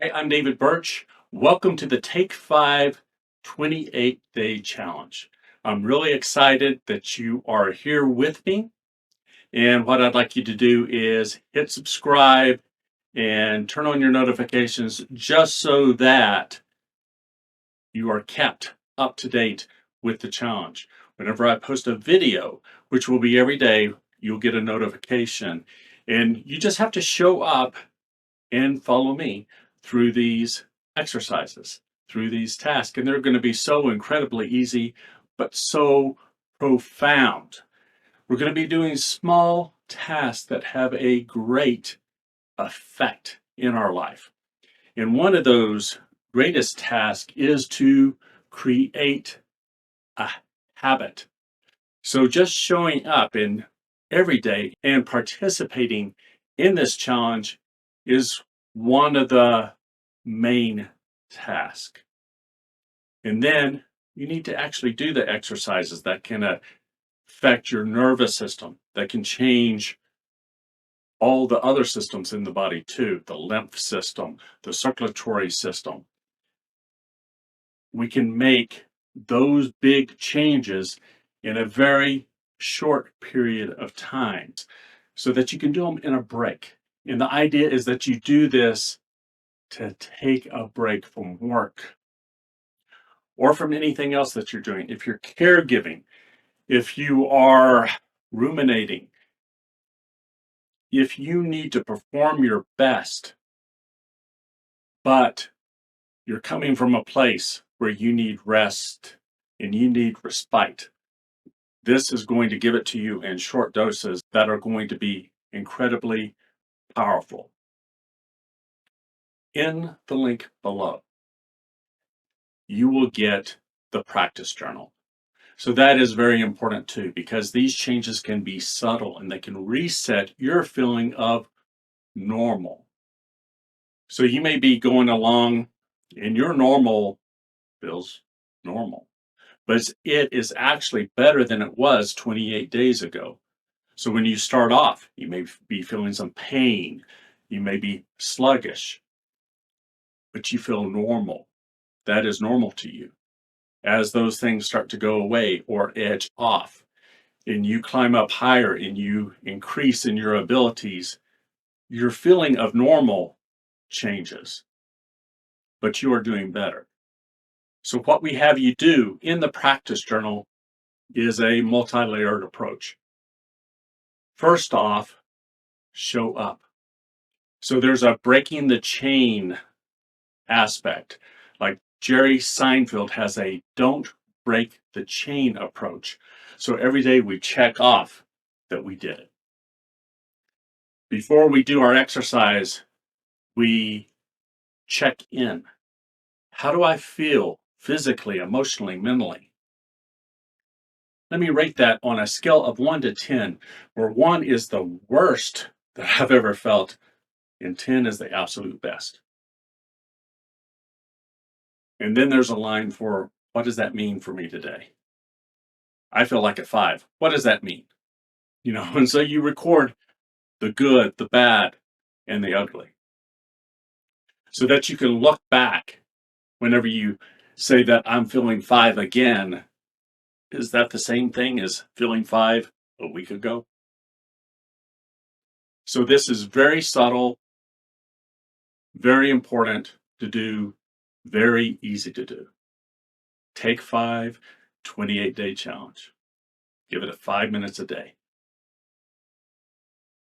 Hey, I'm David Burch. Welcome to the Take 5 28-Day Challenge. I'm really excited that you are here with me. And what I'd like you to do is hit subscribe and turn on your notifications just so that you are kept up to date with the challenge. Whenever I post a video, which will be every day, you'll get a notification. And you just have to show up and follow me through these exercises, through these tasks. And they're going to be so incredibly easy, but so profound. We're going to be doing small tasks that have a great effect in our life. And one of those greatest tasks is to create a habit. So just showing up in every day and participating in this challenge is one of the main tasks. And then you need to actually do the exercises that can affect your nervous system, that can change all the other systems in the body too, the lymph system, the circulatory system. We can make those big changes in a very short period of time so that you can do them in a break. And the idea is that you do this to take a break from work or from anything else that you're doing. If you're caregiving, if you are ruminating, if you need to perform your best, but you're coming from a place where you need rest and you need respite, this is going to give it to you in short doses that are going to be incredibly powerful. In the link below, you will get the practice journal. So that is very important too, because these changes can be subtle and they can reset your feeling of normal. So you may be going along and your normal feels normal, but it is actually better than it was 28 days ago. So when you start off, you may be feeling some pain, you may be sluggish, but you feel normal. That is normal to you. As those things start to go away or edge off, and you climb up higher and you increase in your abilities, your feeling of normal changes, but you are doing better. So, what we have you do in the practice journal is a multi layered approach. First off, show up. So, there's a breaking the chain aspect. Like Jerry Seinfeld has a don't break the chain approach. So, every day we check off that we did it. Before we do our exercise, we check in. How do I feel physically, emotionally, mentally? Let me rate that on a scale of 1 to 10, where 1 is the worst that I've ever felt, and 10 is the absolute best. And then there's a line for what does that mean for me today? I feel like a 5. What does that mean? And so you record the good, the bad, and the ugly so that you can look back whenever you say that I'm feeling 5 again. Is that the same thing as feeling 5 a week ago? So this is very subtle, very important to do, very easy to do. Take 5, 28-day challenge. Give it 5 minutes a day.